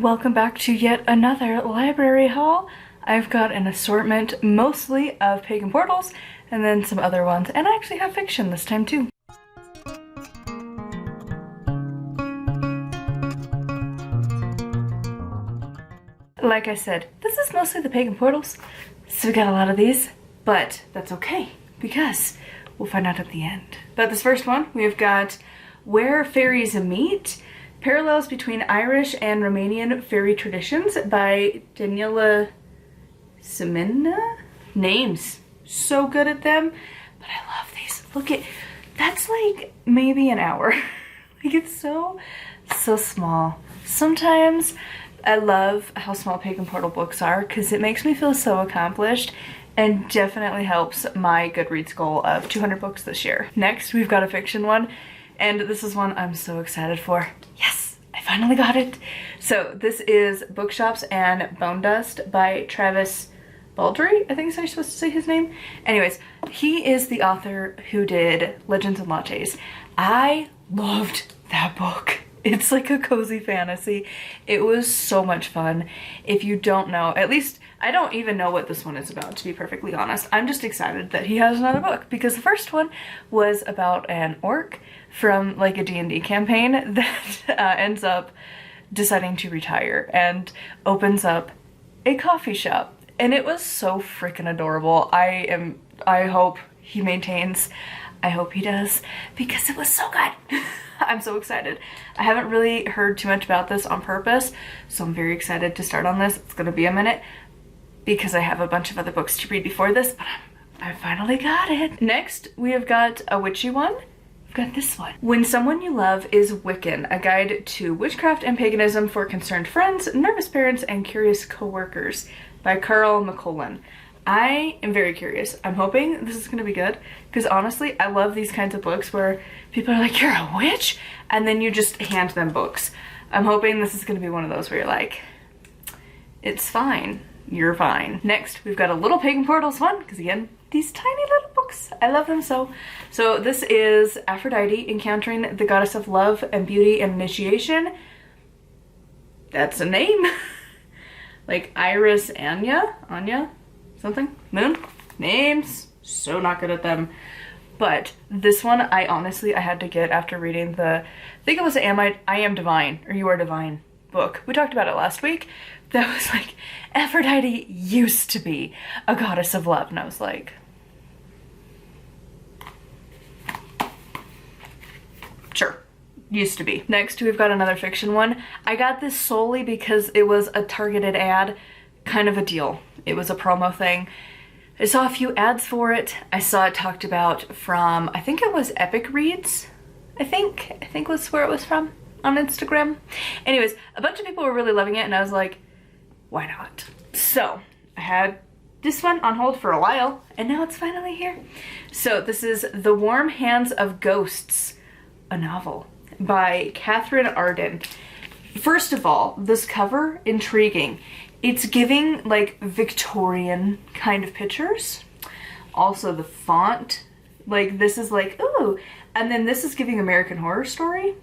welcome back to yet another library haul. I've got an assortment mostly of pagan portals and then some other ones, and I actually have fiction this time too. Like I said, this is mostly the pagan portals, so we got a lot of these, but that's okay because we'll find out at the end. But this first one, we've got Where Fairies Meet, Parallels Between Irish and Romanian Fairy Traditions by Daniela Simina. Names, so good at them, but I love these. Look at, that's like maybe an hour. Like it's so small. Sometimes I love how small pagan portal books are because it makes me feel so accomplished and definitely helps my Goodreads goal of 200 books this year. Next, we've got a fiction one, and this is one I'm so excited for. Yes, I finally got it. So this is Bookshops and Bone Dust by Travis Baldry, I think is how you're supposed to say his name. Anyways, he is the author who did Legends and Lattes. I loved that book. It's like a cozy fantasy. It was so much fun. If you don't know, at least I don't even know what this one is about, to be perfectly honest. I'm just excited that he has another book because the first one was about an orc from like a D&D campaign that ends up deciding to retire and opens up a coffee shop. And it was so freaking adorable. I hope he maintains. I hope he does because it was so good. I'm so excited. I haven't really heard too much about this on purpose, so I'm very excited to start on this. It's gonna be a minute because I have a bunch of other books to read before this, but I finally got it. Next, we have got a witchy one. We've got this one. When Someone You Love is Wiccan, a guide to witchcraft and paganism for concerned friends, nervous parents, and curious co-workers by Carl McCollin. I am very curious. I'm hoping this is gonna be good because honestly, I love these kinds of books where people are like, you're a witch? And then you just hand them books. I'm hoping this is gonna be one of those where you're like, it's fine, you're fine. Next, we've got a little pagan portals one because again, these tiny little books, I love them so. So this is Aphrodite encountering the goddess of love and beauty and initiation. That's a name. Like Iris Anya? Something? Moon? Names? So not good at them. But this one, I had to get after reading I think it was the I Am Divine, or You Are Divine book. We talked about it last week. That was like, Aphrodite used to be a goddess of love. And I was like, sure. Used to be. Next, we've got another fiction one. I got this solely because it was a targeted ad, kind of a deal. It was a promo thing. I saw a few ads for it. I saw it talked about from, I think it was Epic Reads. I think was where it was from on Instagram. Anyways, a bunch of people were really loving it and I was like, why not? So I had this one on hold for a while and now it's finally here. So this is The Warm Hands of Ghosts, a novel by Catherine Arden. First of all, this cover, intriguing. It's giving like Victorian kind of pictures. Also the font, like this is like, ooh. And then this is giving American Horror Story.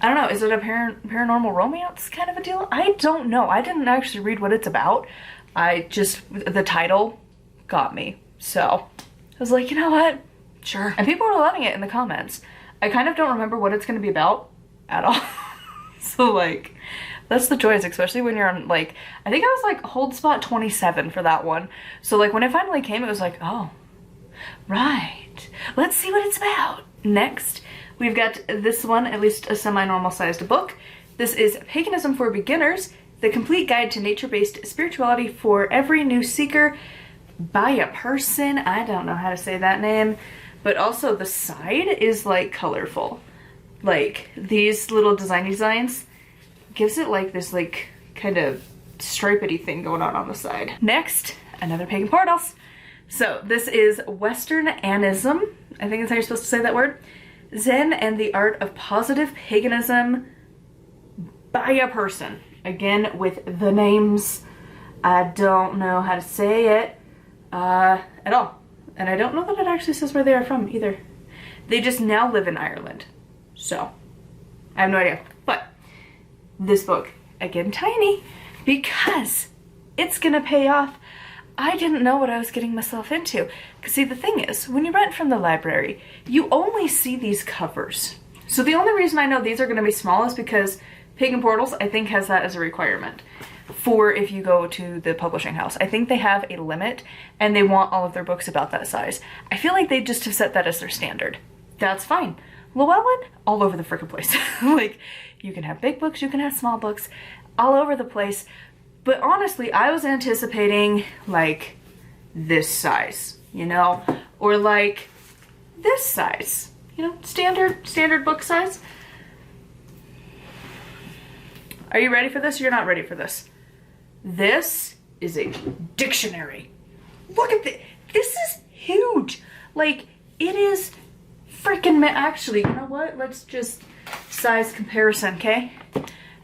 I don't know, is it a paranormal romance kind of a deal? I don't know. I didn't actually read what it's about. The title got me. So I was like, you know what? Sure. And people were loving it in the comments. I kind of don't remember what it's gonna be about at all. So like, that's the choice, especially when you're on like, I think I was like hold spot 27 for that one. So like when it finally came, it was like, oh, right. Let's see what it's about. Next, we've got this one, at least a semi-normal sized book. This is Paganism for Beginners, the complete guide to nature-based spirituality for every new seeker by a person. I don't know how to say that name, but also the side is like colorful. Like these little designs gives it like this like kind of stripedy thing going on the side. Next, another pagan portals. So this is Western Anism. I think that's how you're supposed to say that word. Zen and the Art of Positive Paganism by a person. Again, with the names. I don't know how to say it at all. And I don't know that it actually says where they are from either. They just now live in Ireland. So, I have no idea. But this book, again tiny, because it's gonna pay off. I didn't know what I was getting myself into. Because see, the thing is, when you rent from the library, you only see these covers. So the only reason I know these are gonna be small is because Pagan Portals, I think, has that as a requirement for if you go to the publishing house. I think they have a limit and they want all of their books about that size. I feel like they just have set that as their standard. That's fine. Llewellyn, all over the frickin' place. Like, you can have big books, you can have small books, all over the place. But honestly, I was anticipating like this size, you know, or like this size, you know, standard book size. Are you ready for this? You're not ready for this. This is a dictionary. Look at this. This is huge. Like, it is freaking actually, you know what? Let's just size comparison, okay?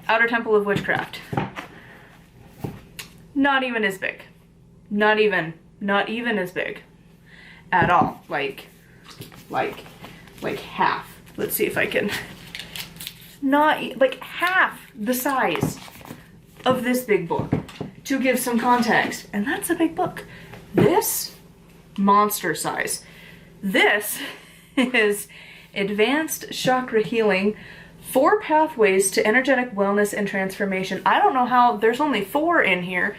Outer Temple of Witchcraft. Not even as big. Not even as big at all. Like half. Let's see if I can. Not like half the size of this big book, to give some context. And that's a big book. This, monster size. This is Advanced Chakra Healing, 4 Pathways to Energetic Wellness and Transformation. I don't know how, there's only 4 in here.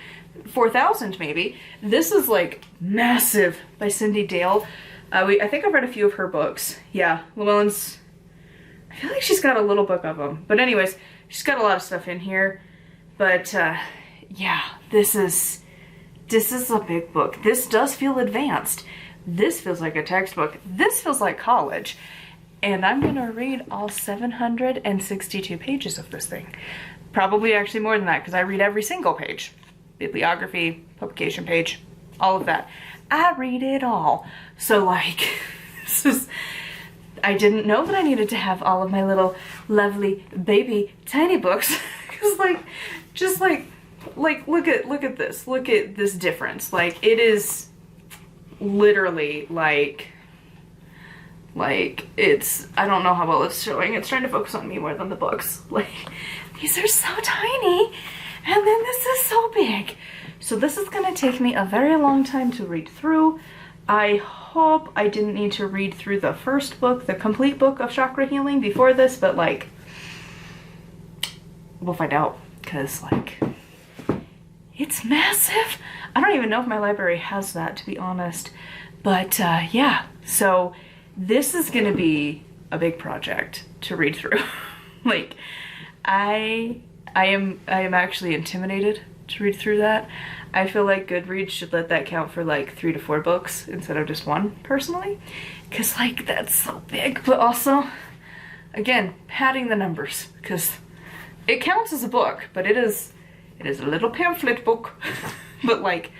4,000 maybe. This is like massive, by Cindy Dale. I think I've read a few of her books. Yeah, Llewellyn's, I feel like she's got a little book of them. But anyways, she's got a lot of stuff in here. But yeah, this is a big book. This does feel advanced. This feels like a textbook. This feels like college. And I'm gonna read all 762 pages of this thing. Probably actually more than that, because I read every single page. Bibliography, publication page, all of that. I read it all. So like, this is, I didn't know that I needed to have all of my little lovely baby tiny books. Cause like, just like look at this. Look at this difference. Like, it is literally like it's, I don't know how well it's showing. It's trying to focus on me more than the books. Like, these are so tiny. And then this is so big. So this is gonna take me a very long time to read through. I hope I didn't need to read through the first book, the complete book of chakra healing before this, but like, we'll find out, because like, it's massive. I don't even know if my library has that, to be honest. But yeah, so this is gonna be a big project to read through. Like, I am actually intimidated to read through that. I feel like Goodreads should let that count for like 3 to 4 books instead of just 1, personally. Cause like, that's so big, but also, again, padding the numbers, because it counts as a book, but it is a little pamphlet book. But like,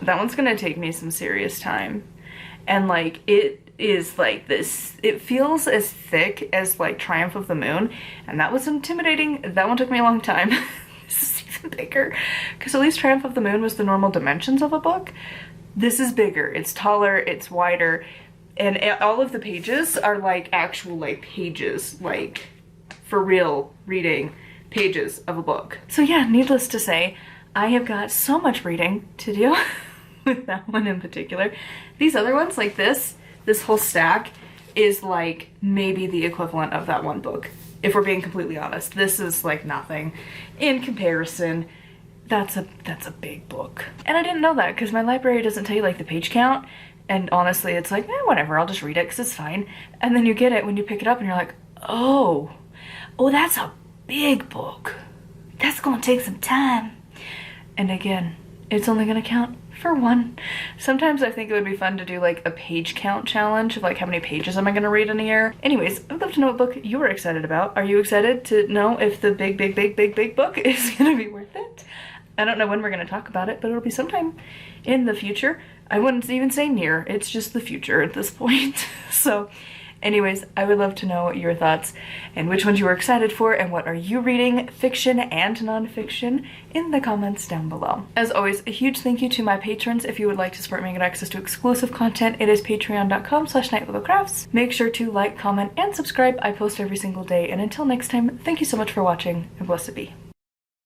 that one's gonna take me some serious time. And like, it is like this, it feels as thick as like Triumph of the Moon, and that was intimidating. That one took me a long time. This is even bigger, because at least Triumph of the Moon was the normal dimensions of a book. This is bigger, it's taller, it's wider, and all of the pages are like actual like pages, like for real reading pages of a book. So yeah, needless to say, I have got so much reading to do with that one in particular. These other ones, like this whole stack is like maybe the equivalent of that one book. If we're being completely honest, this is like nothing in comparison. That's a big book. And I didn't know that, because my library doesn't tell you like the page count. And honestly, it's like, whatever, I'll just read it because it's fine. And then you get it when you pick it up and you're like, oh, that's a big book. That's gonna take some time. And again, it's only gonna count for 1. Sometimes I think it would be fun to do like a page count challenge of like, how many pages am I gonna read in a year? Anyways, I'd love to know what book you were excited about. Are you excited to know if the big book is gonna be worth it? I don't know when we're gonna talk about it, but it'll be sometime in the future. I wouldn't even say near, it's just the future at this point. So anyways, I would love to know your thoughts and which ones you were excited for and what are you reading, fiction and nonfiction, in the comments down below. As always, a huge thank you to my patrons. If you would like to support me and get access to exclusive content, it is patreon.com/nightwillowcrafts. Make sure to like, comment, and subscribe. I post every single day. And until next time, thank you so much for watching, and blessed be.